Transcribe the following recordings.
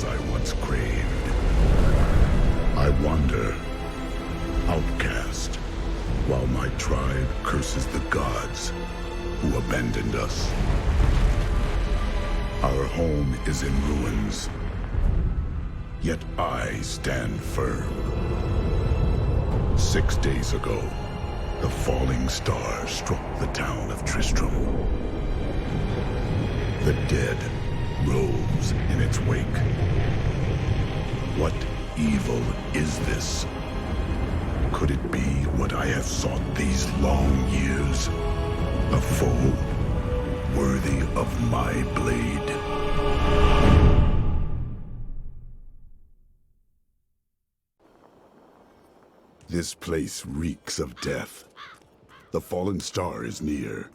as I once craved. I wander, outcast, while my tribe curses the gods who abandoned us. Our home is in ruins, yet I stand firm. 6 days ago, the falling star struck the town of Tristram. The dead rose in its wake. What evil is this? Could it be what I have sought these long years? A foe worthy of my blade? This place reeks of death. The fallen star is near.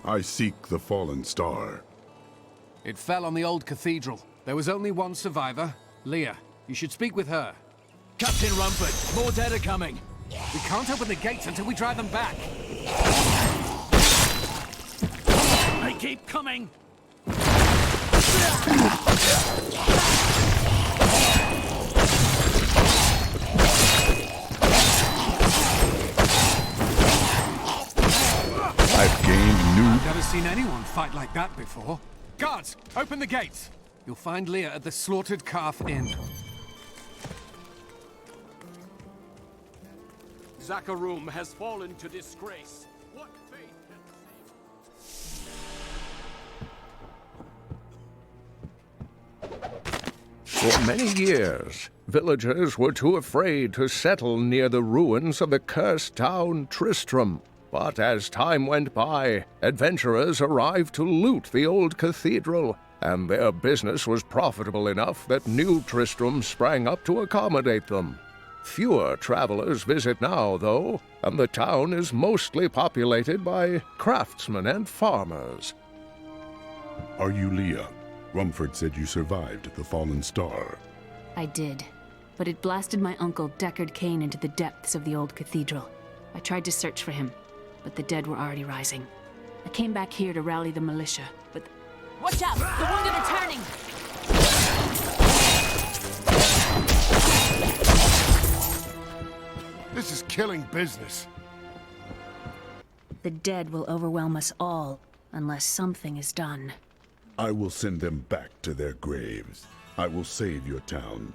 I seek the fallen star. It fell on the old cathedral. There was only one survivor, Leah. You should speak with her. Captain Rumford, more dead are coming. We can't open the gates until we drive them back. They keep coming! I've gained new... I've never seen anyone fight like that before. Guards, open the gates! You'll find Leah at the Slaughtered Calf Inn. Zakharum has fallen to disgrace. What fate can save? For many years, villagers were too afraid to settle near the ruins of the cursed town Tristram. But as time went by, adventurers arrived to loot the old cathedral, and their business was profitable enough that new Tristram sprang up to accommodate them. Fewer travelers visit now, though, and the town is mostly populated by craftsmen and farmers. Are you Leah? Rumford said you survived the fallen star. I did, but it blasted my uncle Deckard Cain into the depths of the old cathedral. I tried to search for him, but the dead were already rising. I came back here to rally the militia, but... Watch out! The wounded are turning! This is killing business. The dead will overwhelm us all, unless something is done. I will send them back to their graves. I will save your town.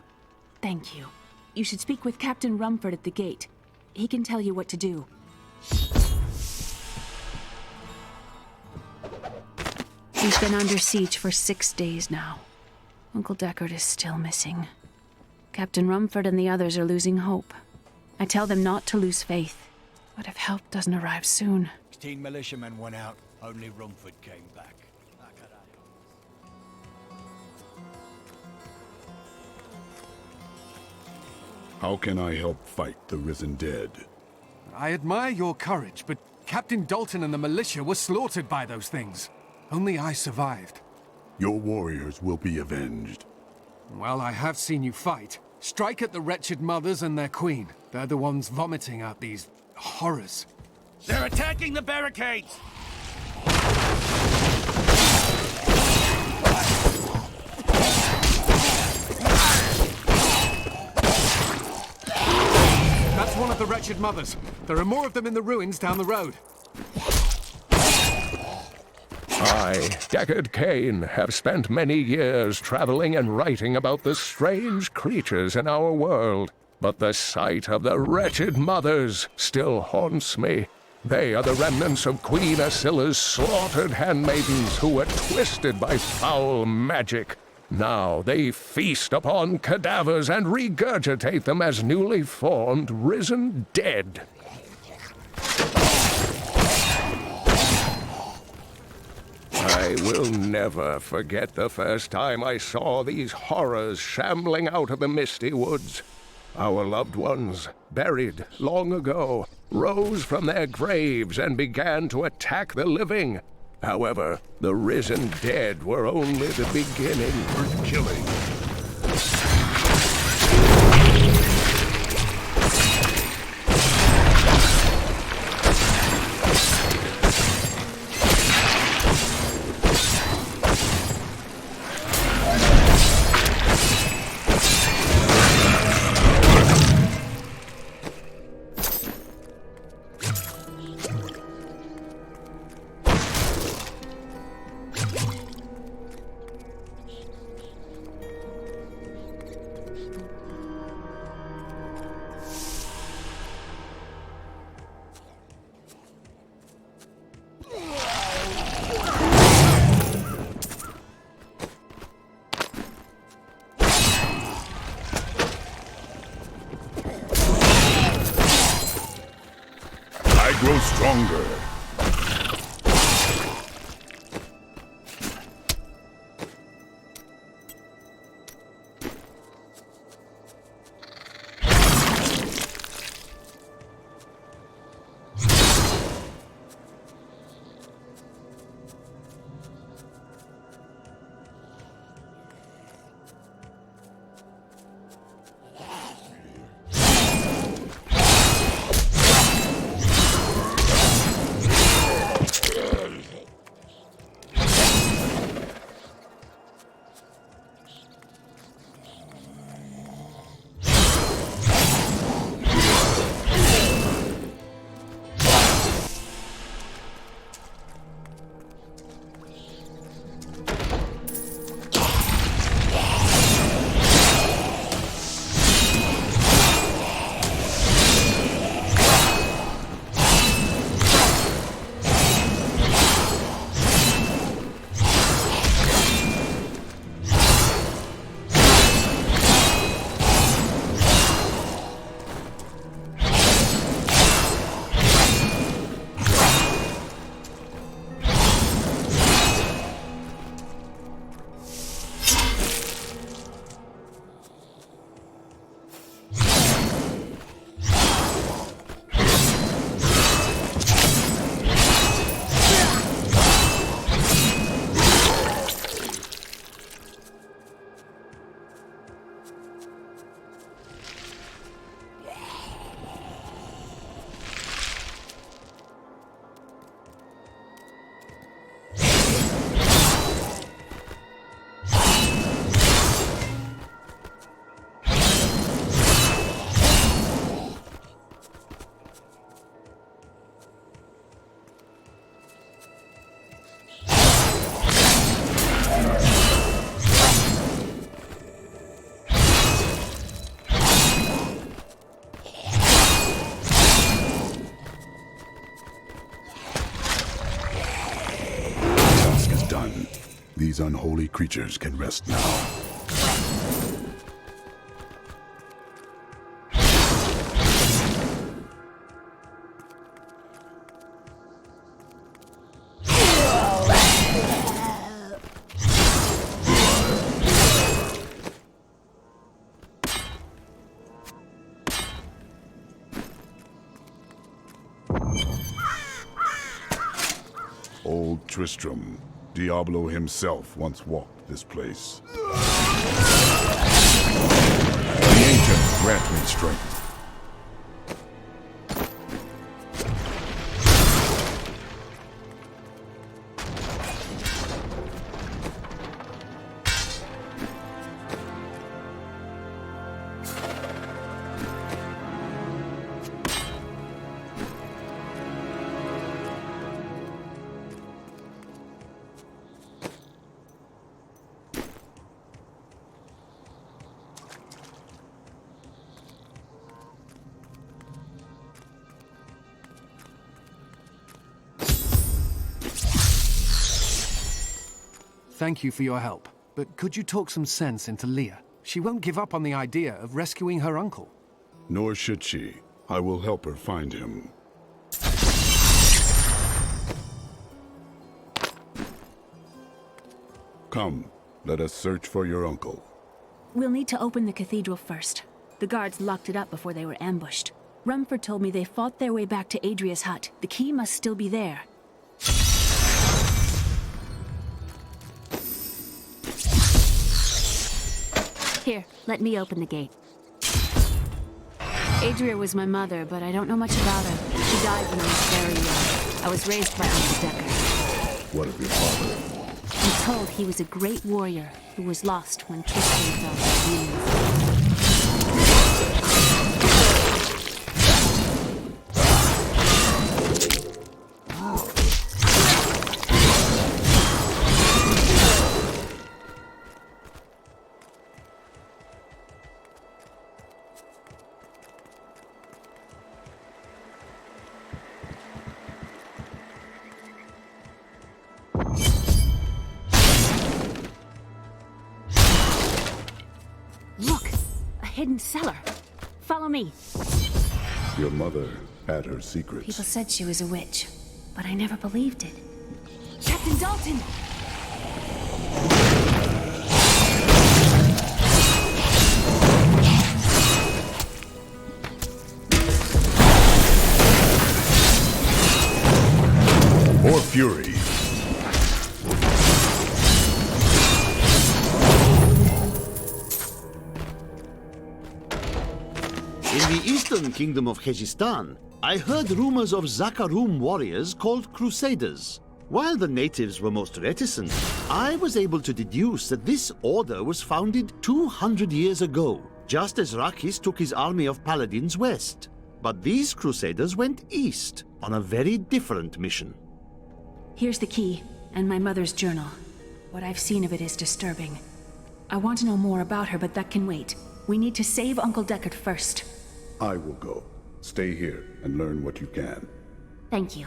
Thank you. You should speak with Captain Rumford at the gate. He can tell you what to do. We've been under siege for 6 days now. Uncle Deckard is still missing. Captain Rumford and the others are losing hope. I tell them not to lose faith, but if help doesn't arrive soon... 16 militiamen went out, only Rumford came back. How can I help fight the risen dead? I admire your courage, but Captain Dalton and the militia were slaughtered by those things. Only I survived. Your warriors will be avenged. Well, I have seen you fight. Strike at the wretched mothers and their queen. They're the ones vomiting out these horrors. They're attacking the barricades! That's one of the wretched mothers. There are more of them in the ruins down the road. I, Deckard Cain, have spent many years traveling and writing about the strange creatures in our world. But the sight of the wretched mothers still haunts me. They are the remnants of Queen Asilla's slaughtered handmaidens who were twisted by foul magic. Now they feast upon cadavers and regurgitate them as newly formed, risen dead. I will never forget the first time I saw these horrors shambling out of the misty woods. Our loved ones, buried long ago, rose from their graves and began to attack the living. However, the risen dead were only the beginning. Worth killing. I grow stronger. These unholy creatures can rest now. Old Tristram, Diablo himself once walked this place. The ancients grant me strength. Thank you for your help, but could you talk some sense into Leah? She won't give up on the idea of rescuing her uncle. Nor should she. I will help her find him. Come, let us search for your uncle. We'll need to open the cathedral first. The guards locked it up before they were ambushed. Rumford told me they fought their way back to Adria's hut. The key must still be there. Here, let me open the gate. Adria was my mother, but I don't know much about her. She died when I was very young. I was raised by Uncle Deckard. What of your father? I'm told he was a great warrior who was lost when Tristram fell to demons. Look! A hidden cellar. Follow me. Your mother had her secrets. People said she was a witch, but I never believed it. Captain Dalton! More fury. In the eastern kingdom of Khejistan, I heard rumors of Zakarum warriors called Crusaders. While the natives were most reticent, I was able to deduce that this order was founded 200 years ago, just as Rakis took his army of paladins west. But these Crusaders went east on a very different mission. Here's the key, and my mother's journal. What I've seen of it is disturbing. I want to know more about her, but that can wait. We need to save Uncle Deckard first. I will go. Stay here and learn what you can. Thank you.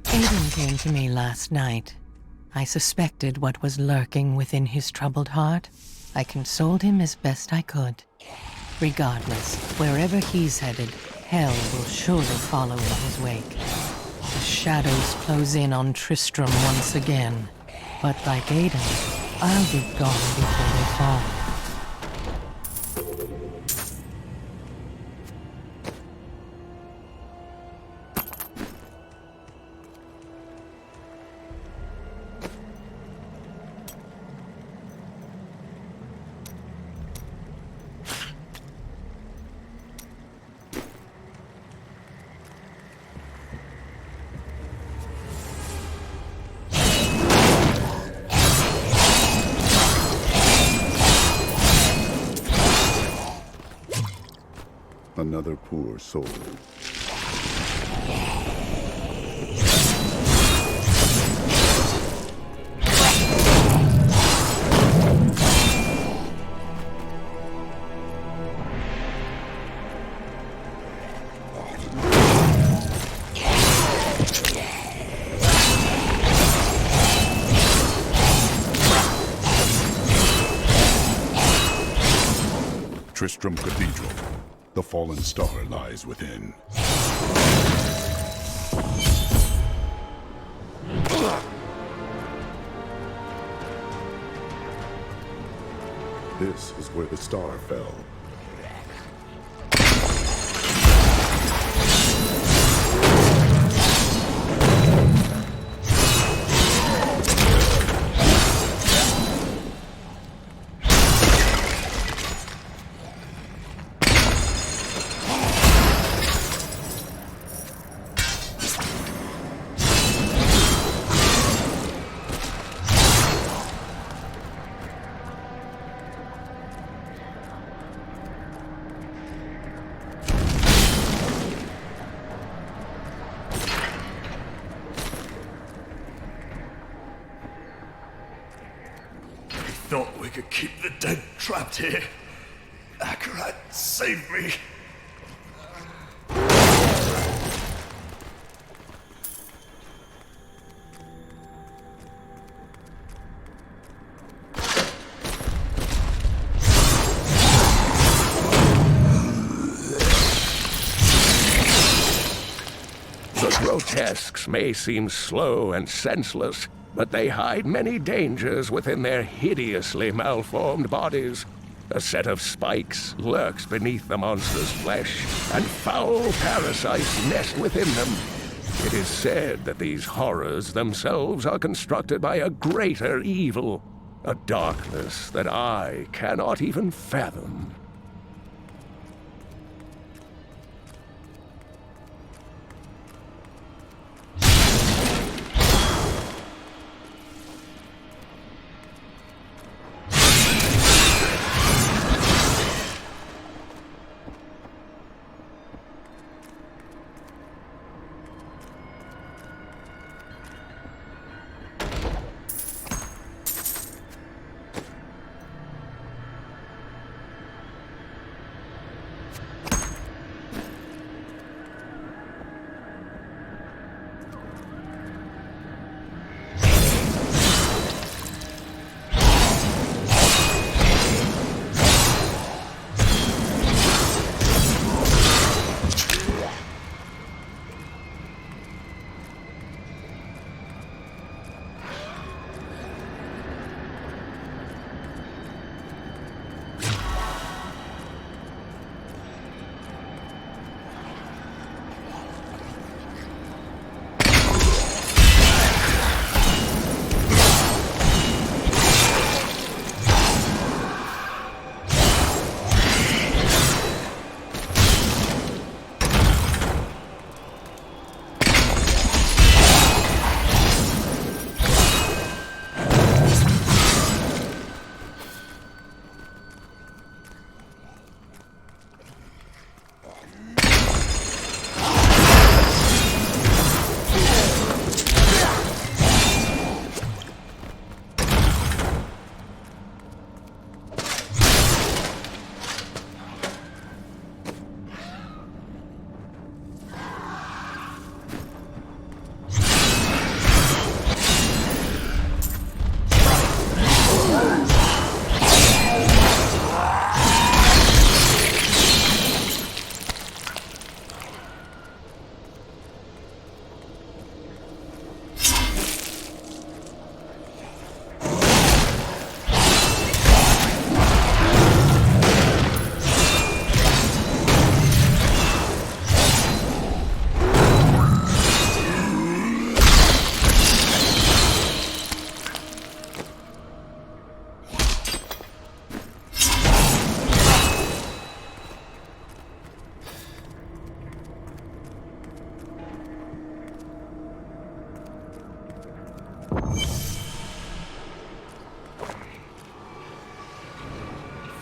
Aiden came to me last night. I suspected what was lurking within his troubled heart. I consoled him as best I could. Regardless, wherever he's headed, hell will surely follow in his wake. The shadows close in on Tristram once again. But like Aiden, I'll be gone before they fall. Another poor soul. Tristram Cathedral. The fallen star lies within. This is where the star fell. Thought we could keep the dead trapped here. Akarat, save me. The grotesques may seem slow and senseless, but they hide many dangers within their hideously malformed bodies. A set of spikes lurks beneath the monster's flesh, and foul parasites nest within them. It is said that these horrors themselves are constructed by a greater evil. a darkness that I cannot even fathom.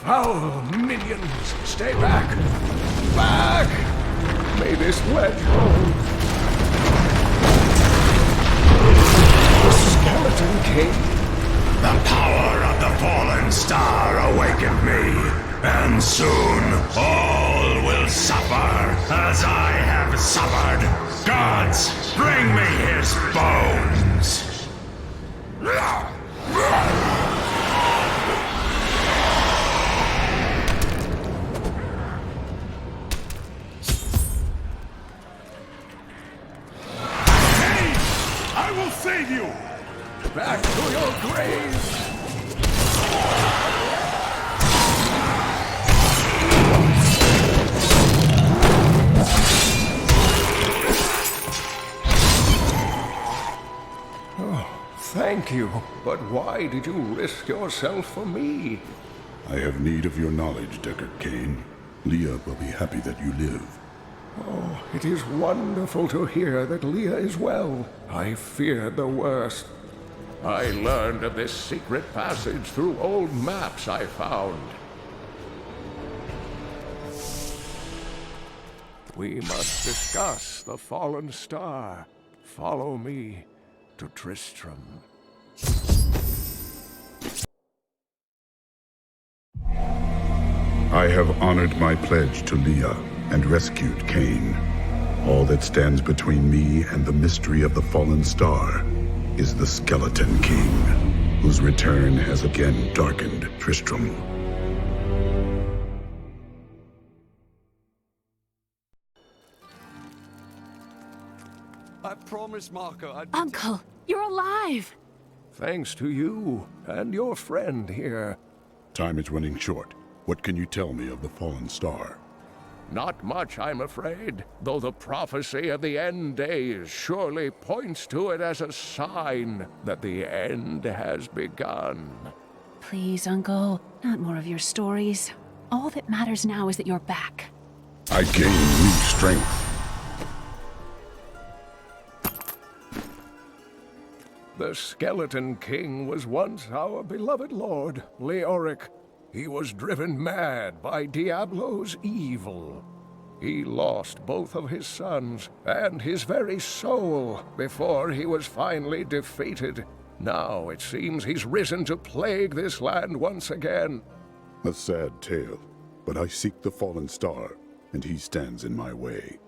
Foul minions, stay back! Back! May this wedge hold. The Skeleton King. The power of the fallen star awakened me, and soon all will suffer as I have suffered. Gods, bring me his bones! I will save you! Back to your graves! Oh, thank you. But why did you risk yourself for me? I have need of your knowledge, Deckard Cain. Leah will be happy that you live. Oh, it is wonderful to hear that Leah is well. I feared the worst. I learned of this secret passage through old maps I found. We must discuss the fallen star. Follow me to Tristram. I have honored my pledge to Leah and rescued Cain. All that stands between me and the mystery of the fallen star is the Skeleton King, whose return has again darkened Tristram. I promise, Marco, I'd... Uncle, you're alive! Thanks to you and your friend here. Time is running short. What can you tell me of the fallen star? Not much, I'm afraid, though the prophecy of the end days surely points to it as a sign that the end has begun. Please, Uncle. Not more of your stories. All that matters now is that you're back. I gain new strength. The Skeleton King was once our beloved lord, Leoric. He was driven mad by Diablo's evil. He lost both of his sons and his very soul before he was finally defeated. Now it seems he's risen to plague this land once again. A sad tale, but I seek the fallen star, and he stands in my way.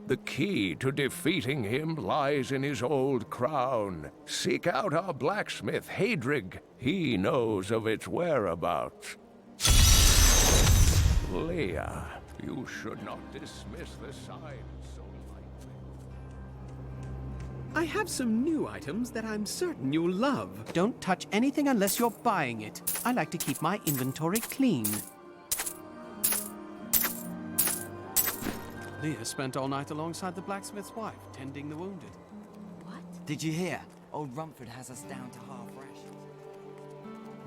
The key to defeating him lies in his old crown. Seek out our blacksmith, Hadrig. He knows of its whereabouts. Leia, you should not dismiss the signs so lightly. I have some new items that I'm certain you'll love. Don't touch anything unless you're buying it. I like to keep my inventory clean. Leah spent all night alongside the blacksmith's wife, tending the wounded. What? Did you hear? Old Rumford has us down to half rations.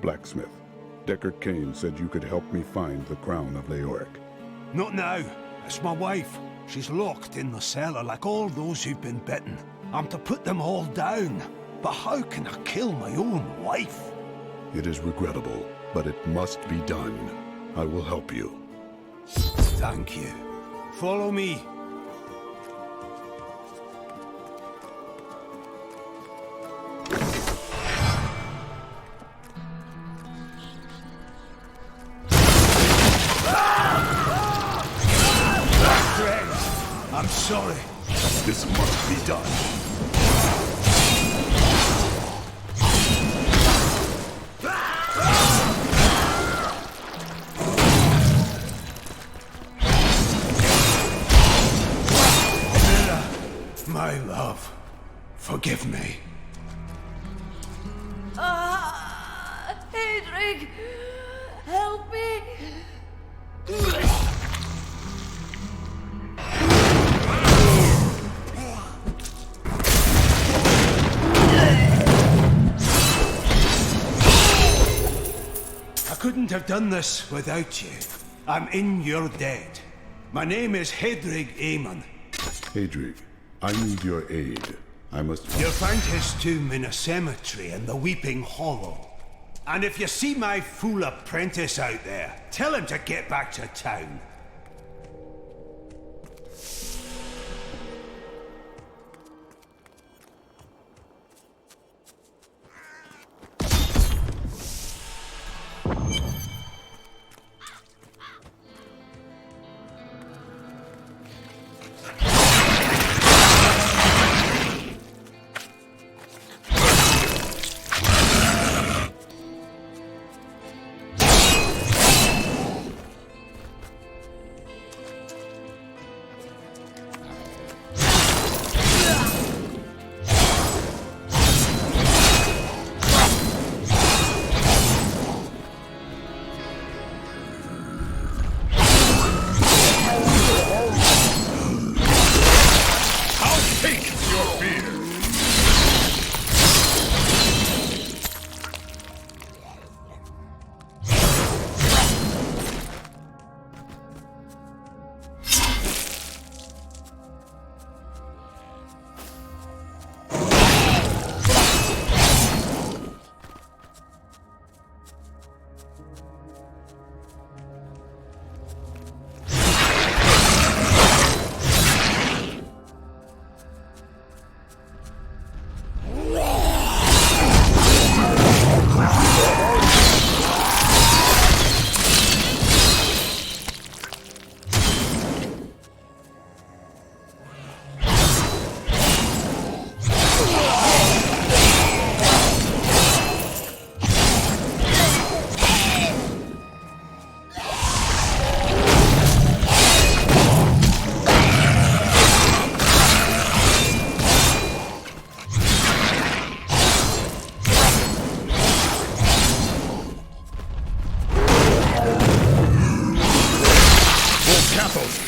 Blacksmith, Deckard Cain said you could help me find the crown of Leoric. Not now. It's my wife. She's locked in the cellar like all those who've been bitten. I'm to put them all down. But how can I kill my own wife? It is regrettable, but it must be done. I will help you. Thank you. Follow me. Friends, I'm sorry. This must be done. My love, forgive me. Hadrig, help me. I couldn't have done this without you. I'm in your debt. My name is Hadrig Aemon. Hadrig, I need your aid. I must... You'll find his tomb in a cemetery in the Weeping Hollow. And if you see my fool apprentice out there, tell him to get back to town.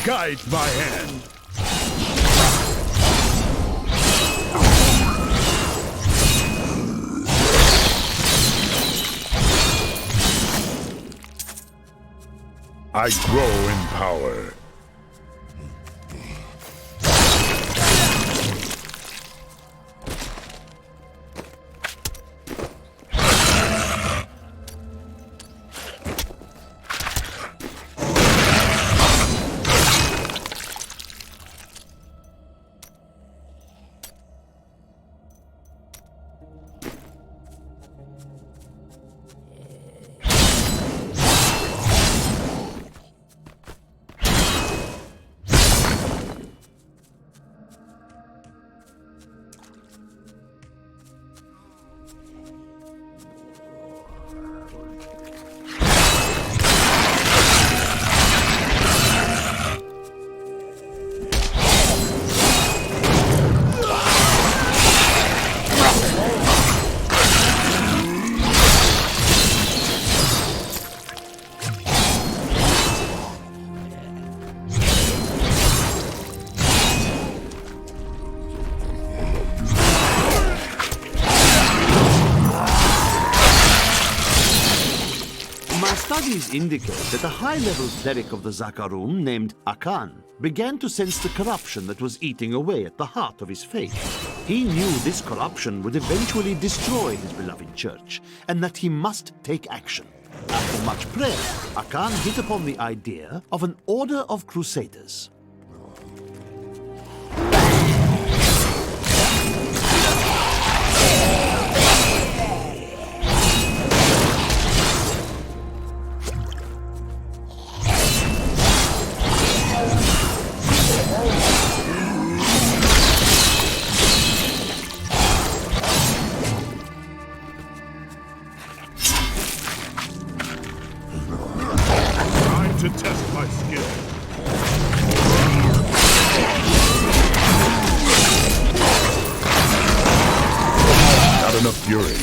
Guide my hand. I grow in power. Studies indicate that a high-level cleric of the Zakarum named Akan began to sense the corruption that was eating away at the heart of his faith. He knew this corruption would eventually destroy his beloved church, and that he must take action. After much prayer, Akan hit upon the idea of an order of crusaders. To test my skill. Not enough fury.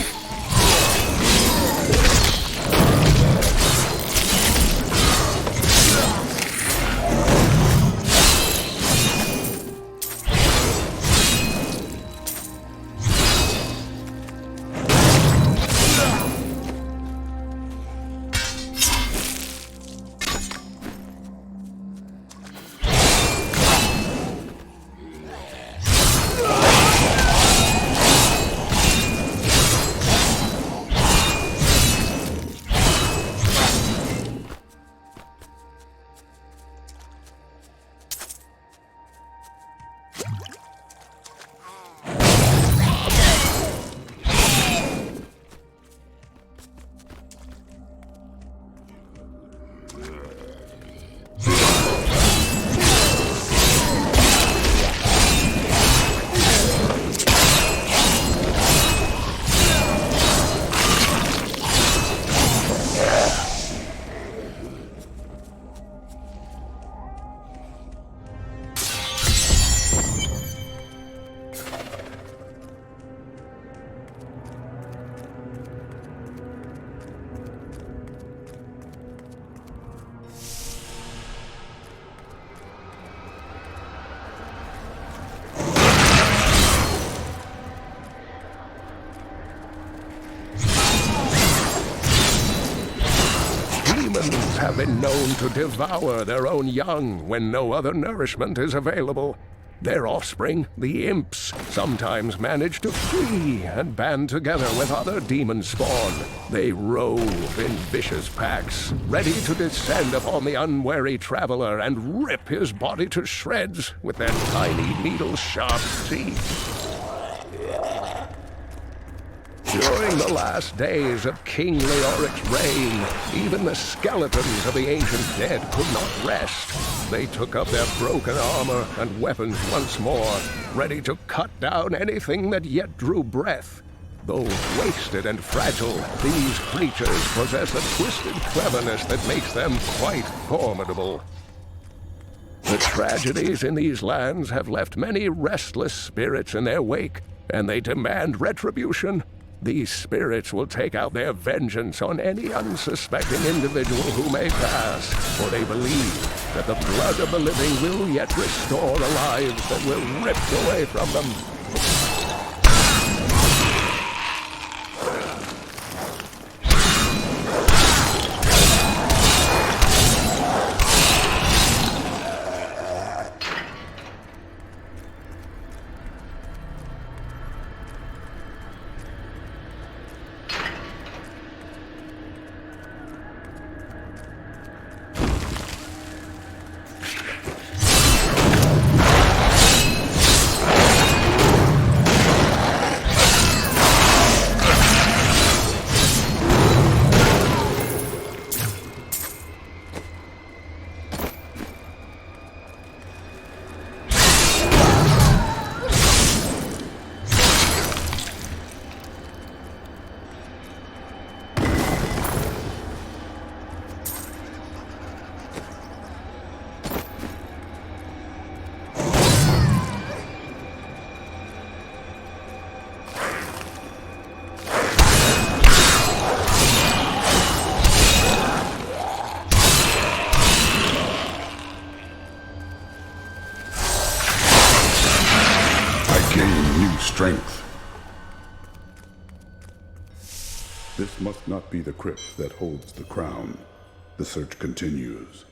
Demons have been known to devour their own young when no other nourishment is available. Their offspring, the imps, sometimes manage to flee and band together with other demon spawn. They rove in vicious packs, ready to descend upon the unwary traveler and rip his body to shreds with their tiny needle-sharp teeth. During the last days of King Leoric's reign, even the skeletons of the ancient dead could not rest. They took up their broken armor and weapons once more, ready to cut down anything that yet drew breath. Though wasted and fragile, these creatures possess a twisted cleverness that makes them quite formidable. The tragedies in these lands have left many restless spirits in their wake, and they demand retribution. These spirits will take out their vengeance on any unsuspecting individual who may pass, for they believe that the blood of the living will yet restore the lives that were ripped away from them. strength. This must not be the crypt that holds the crown. The search continues.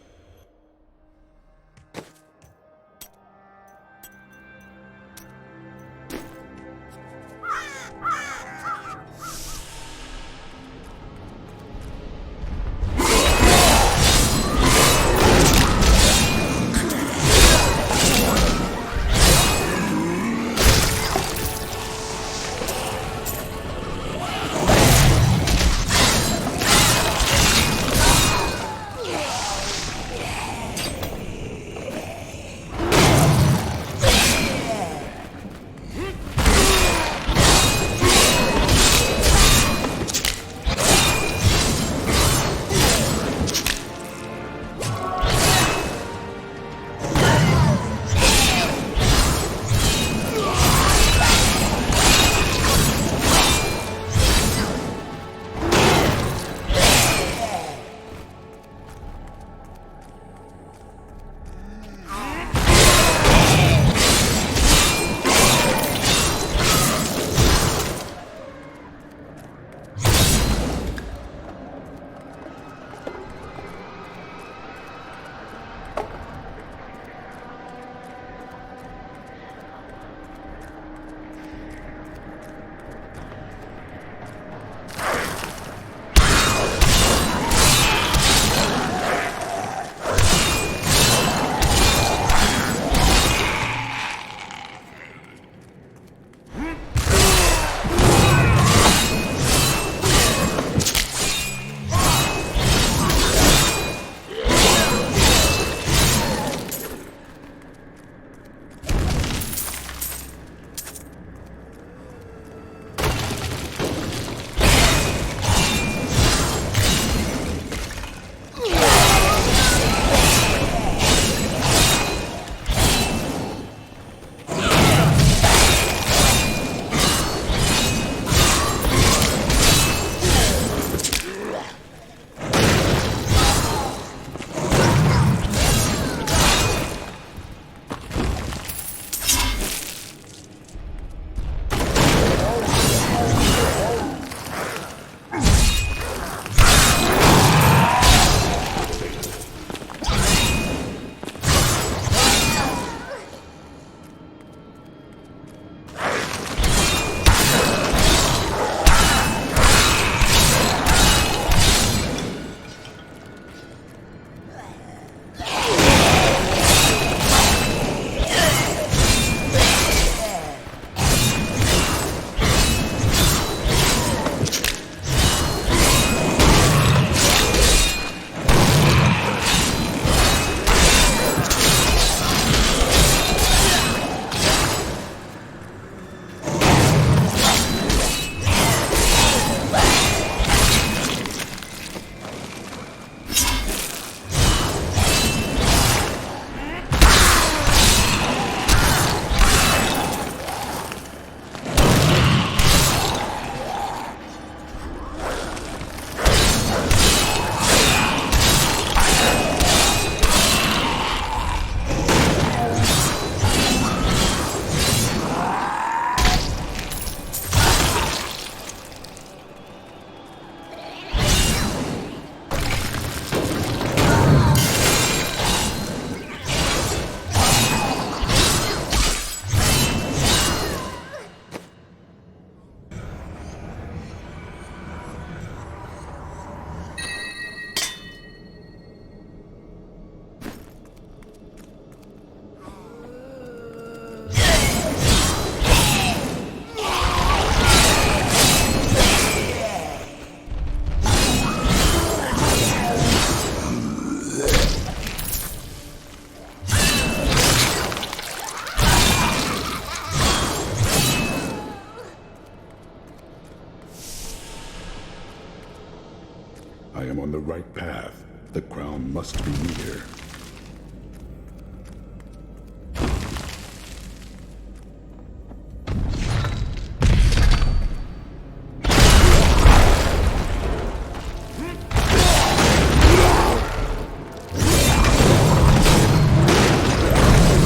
I am on the right path. The crown must be near.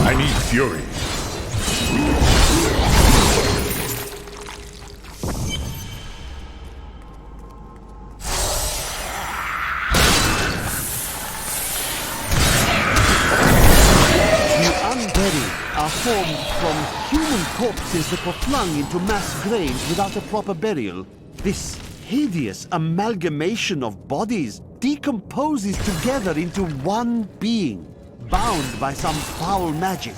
I need fury. formed from human corpses that were flung into mass graves without a proper burial. This hideous amalgamation of bodies decomposes together into one being, bound by some foul magic.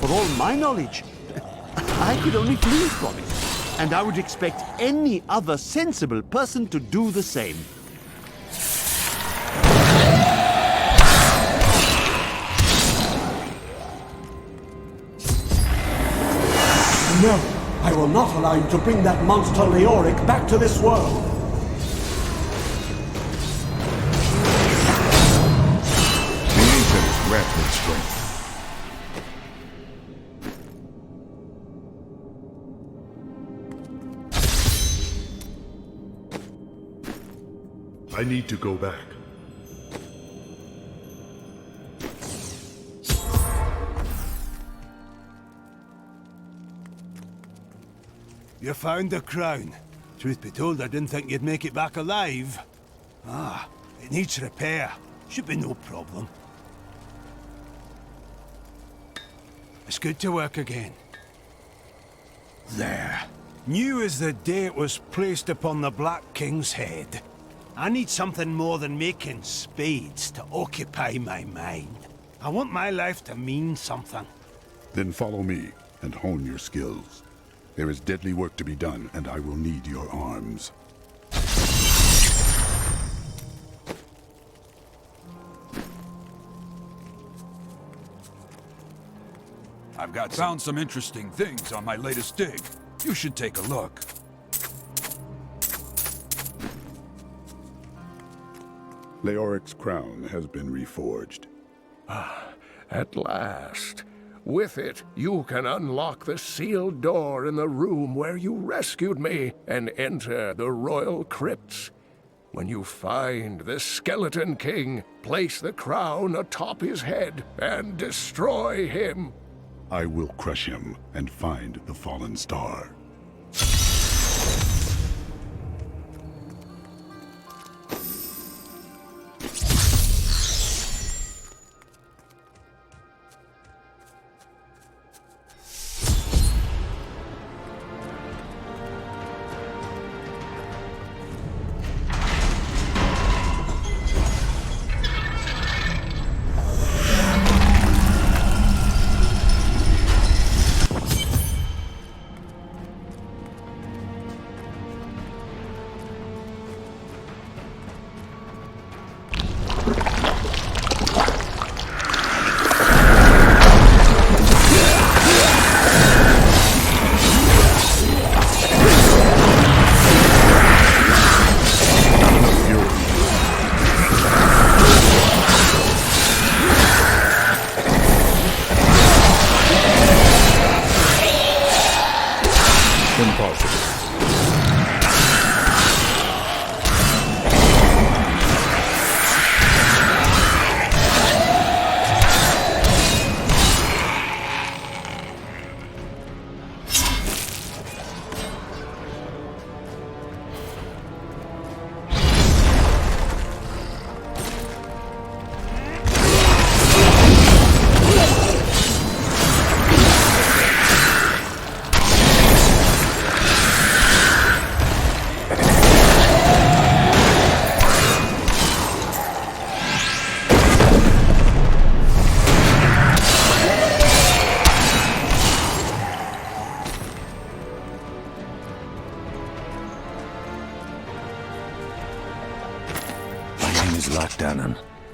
For all my knowledge, I could only flee from it, and I would expect any other sensible person to do the same. No! I will not allow you to bring that monster Leoric back to this world! The ancients grant me strength. I need to go back. You found the crown. Truth be told, I didn't think you'd make it back alive. Ah, it needs repair. Should be no problem. It's good to work again. There. New as the day it was placed upon the Black King's head. I need something more than making spades to occupy my mind. I want my life to mean something. Then follow me and hone your skills. There is deadly work to be done, and I will need your arms. I've found some interesting things on my latest dig. You should take a look. Leoric's crown has been reforged. At last. With it, you can unlock the sealed door in the room where you rescued me and enter the royal crypts. When you find the Skeleton King, place the crown atop his head and destroy him. I will crush him and find the fallen star.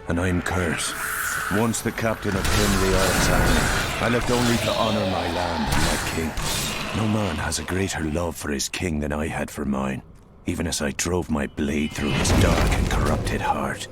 And I'm Curse. Once the captain of King Leoric's army, I left only to honor my land and my king. No man has a greater love for his king than I had for mine, even as I drove my blade through his dark and corrupted heart.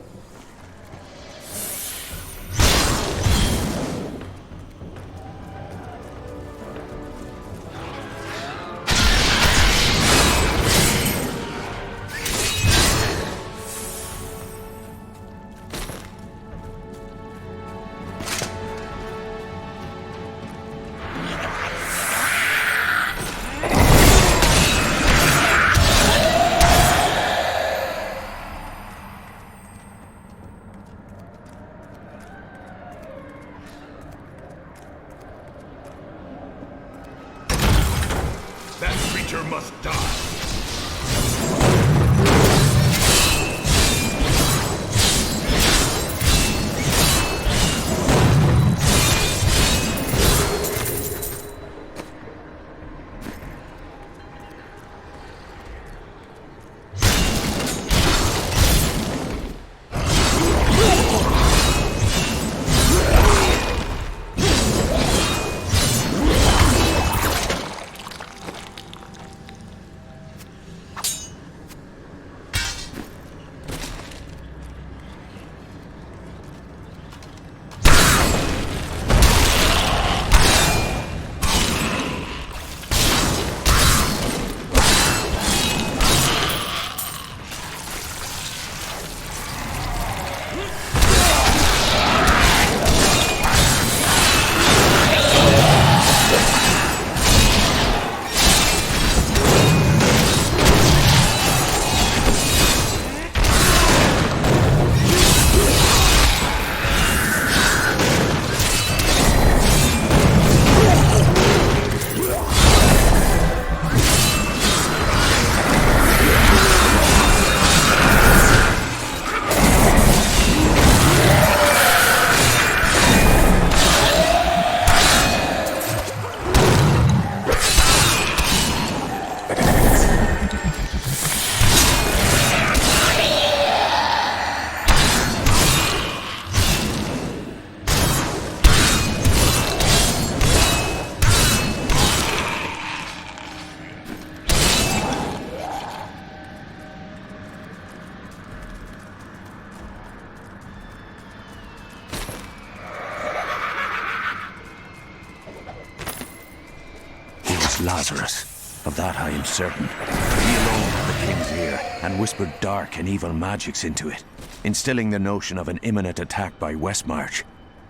Lazarus. Of that I am certain. He alone had the king's ear, and whispered dark and evil magics into it, instilling the notion of an imminent attack by Westmarch.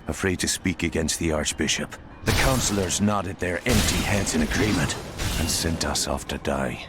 Afraid to speak against the Archbishop, the councillors nodded their empty heads in agreement, and sent us off to die.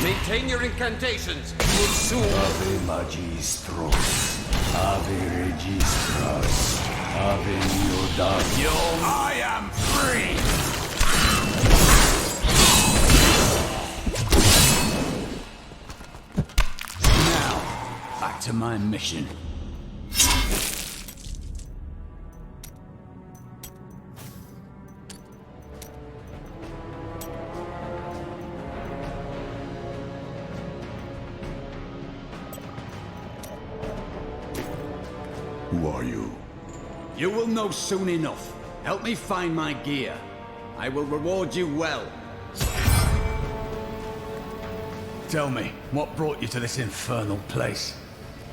Maintain your incantations. You will soon. Ave Magistros. Ave Registras. Ave Neodavium. I am free! Now, back to my mission. Who are you? You will know soon enough. Help me find my gear. I will reward you well. Tell me, what brought you to this infernal place?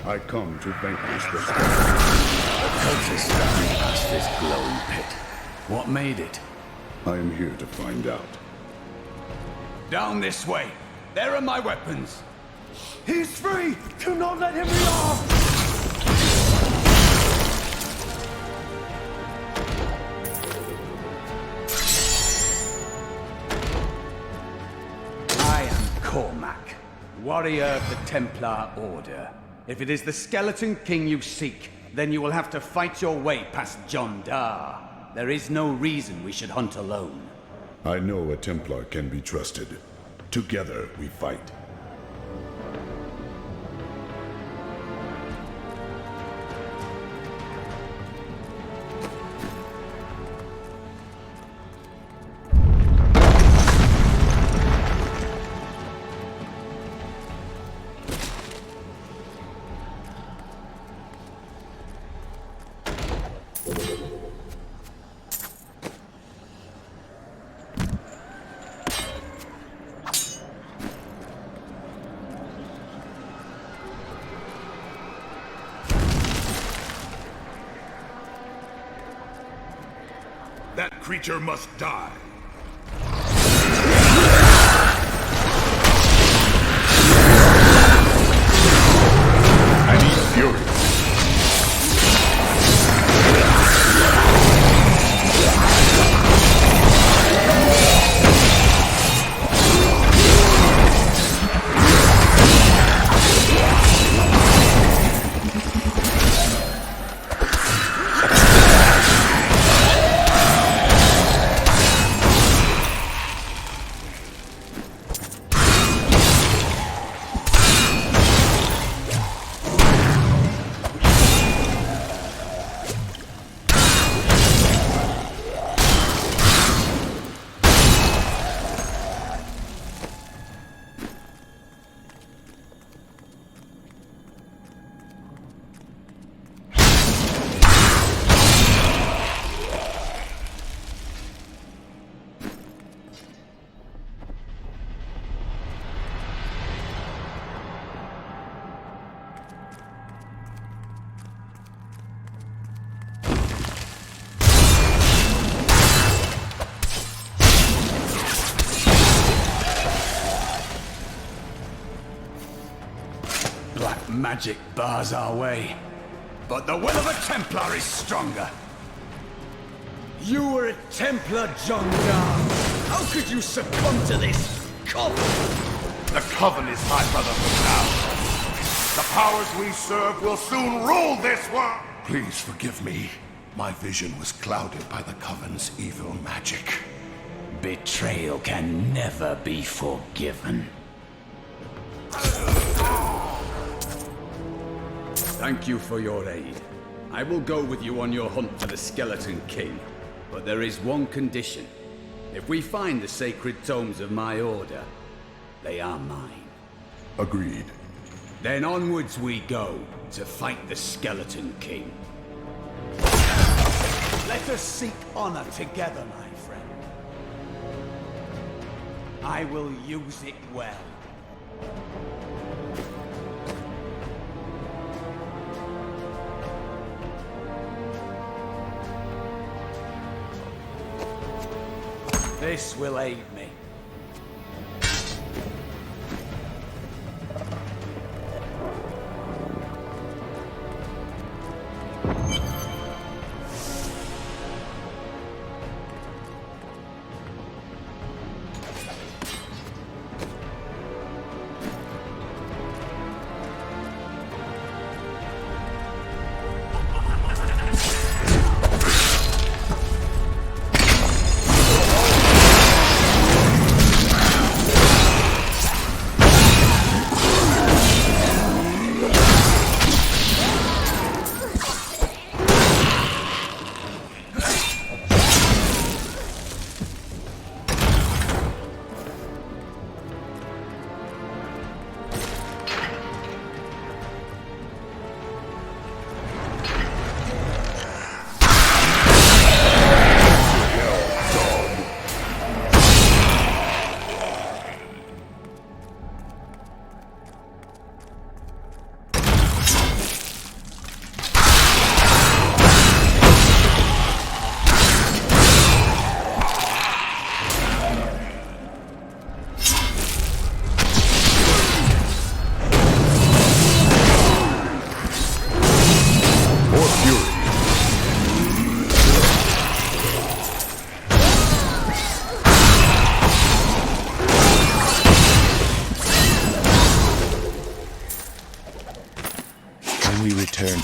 I come to vanquish the The cultists standing past this glowing pit. What made it? I am here to find out. Down this way. There are my weapons. He's free! Do not let him be off! Cormac, warrior of the Templar Order. If it is the Skeleton King you seek, then you will have to fight your way past John Dar. There is no reason we should hunt alone. I know a Templar can be trusted. Together we fight. That creature must die. I need fury. Magic bars our way, but the will of a Templar is stronger. You were a Templar, John Dar. How could you succumb to this coven? The coven is my brotherhood now. The powers we serve will soon rule this world! Please forgive me. My vision was clouded by the coven's evil magic. Betrayal can never be forgiven. Thank you for your aid. I will go with you on your hunt for the Skeleton King. But there is one condition. If we find the sacred tomes of my order, they are mine. Agreed. Then onwards we go to fight the Skeleton King. Let us seek honor together, my friend. I will use it well. This will aid me.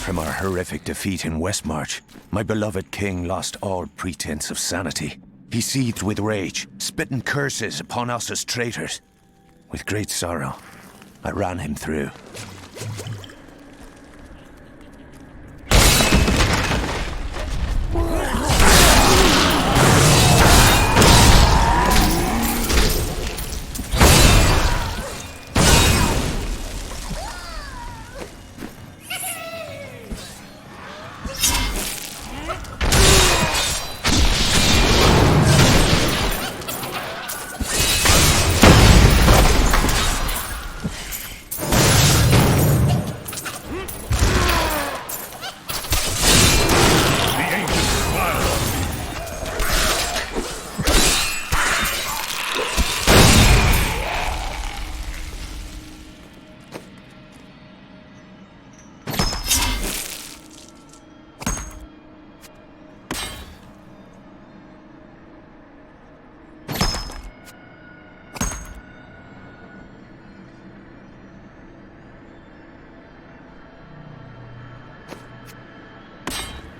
From our horrific defeat in Westmarch, my beloved king lost all pretense of sanity. He seethed with rage, spitting curses upon us as traitors. With great sorrow, I ran him through.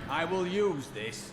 I will use this.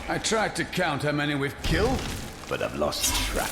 I tried to count how many we've killed, but I've lost track.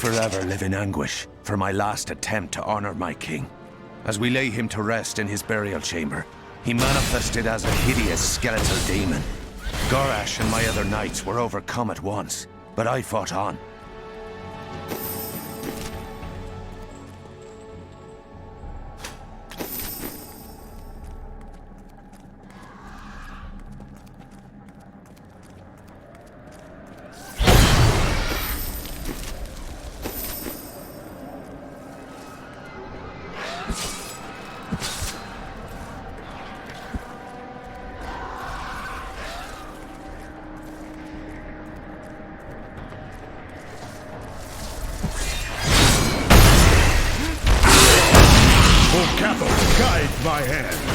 forever live in anguish for my last attempt to honor my king. As we lay him to rest in his burial chamber, he manifested as a hideous skeletal demon. Gorash and my other knights were overcome at once, but I fought on. Guide my hand.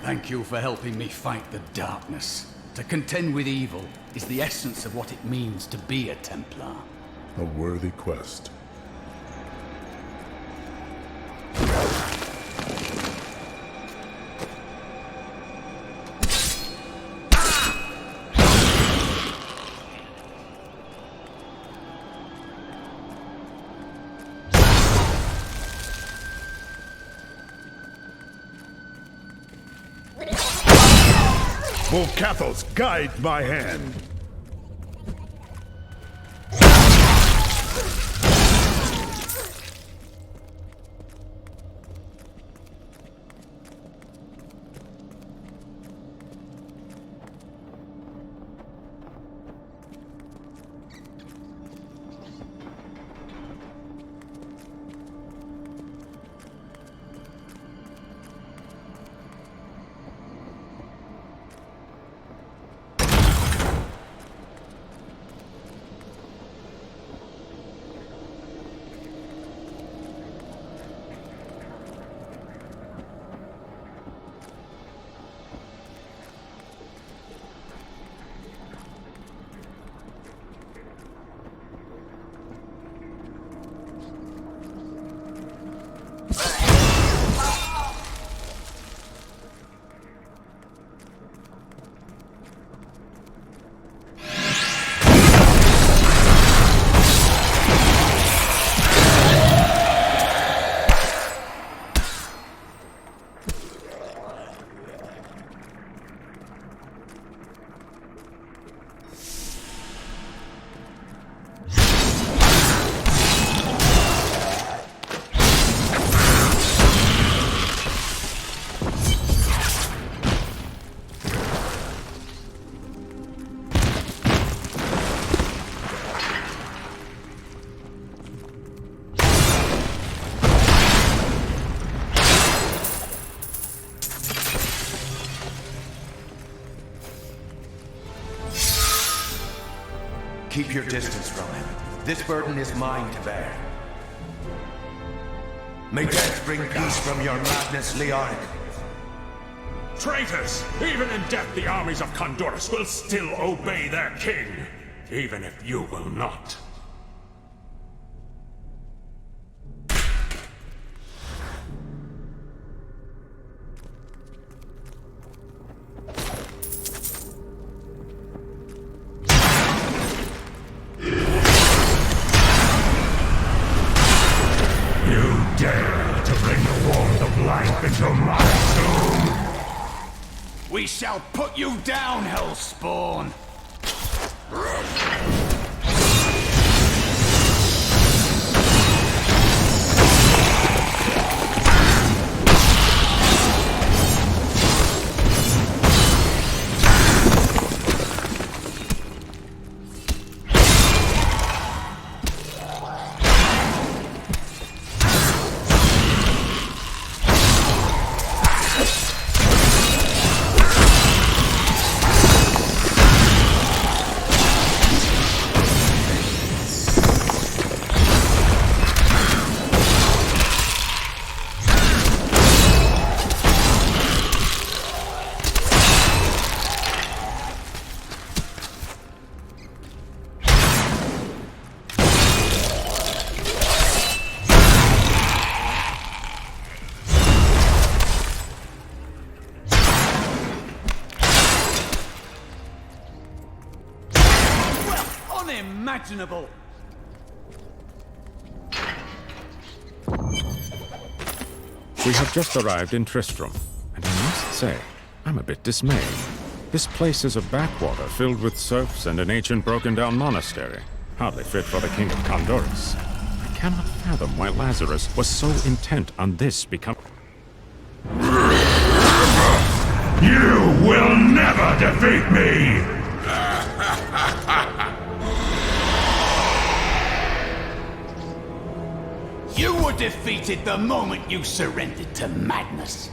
Thank you for helping me fight the darkness. To contend with evil is the essence of what it means to be a Templar. A worthy quest. Volcathos, guide my hand. Keep your distance from him. This burden is mine to bear. May death bring peace from your madness, Leoric. Traitors! Even in death, the armies of Condorus will still obey their king, even if you will not. We shall put you down, Hellspawn! Unimaginable! We have just arrived in Tristram, and I must say, I'm a bit dismayed. This place is a backwater filled with serfs and an ancient broken-down monastery, hardly fit for the King of Condorus. I cannot fathom why Lazarus was so intent on this becoming... You will never defeat me! You were defeated the moment you surrendered to madness.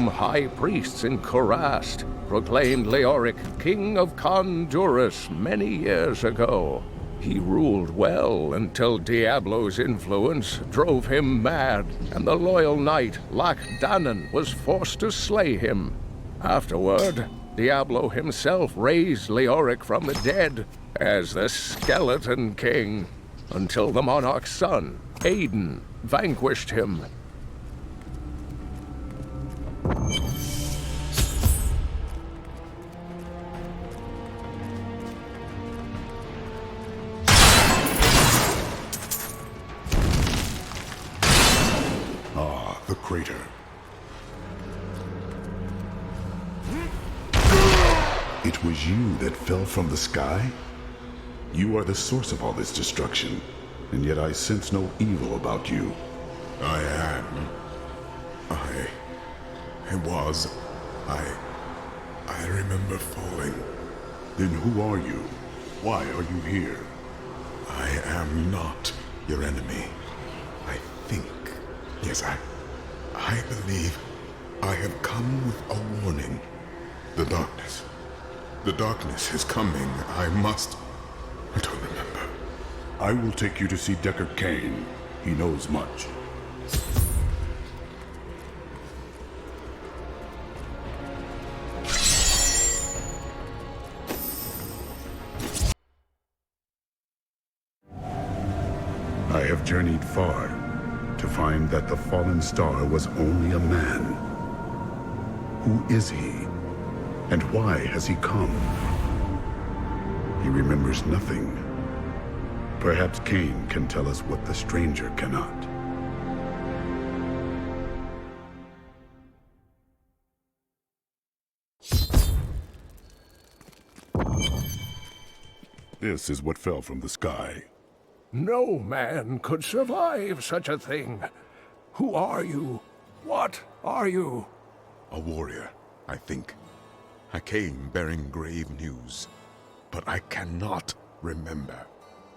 High priests in Kurast proclaimed Leoric King of Condorus many years ago. He ruled well until Diablo's influence drove him mad, and the loyal knight Lac Danan was forced to slay him. Afterward, Diablo himself raised Leoric from the dead as the Skeleton King, until the monarch's son, Aiden, vanquished him. The crater. It was you that fell from the sky? You are the source of all this destruction, and yet I sense no evil about you. I I remember falling. Then who are you? Why are you here? I am not your enemy. I think. Yes, I believe I have come with a warning. The darkness. The darkness is coming. I must... I don't remember. I will take you to see Deckard Cain. He knows much. I have journeyed far to find that the fallen star was only a man. Who is he? And why has he come? He remembers nothing. Perhaps Cain can tell us what the stranger cannot. This is what fell from the sky. No man could survive such a thing. Who are you? What are you? A warrior, I think. I came bearing grave news, but I cannot remember.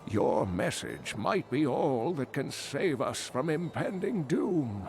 Your message might be all that can save us from impending doom.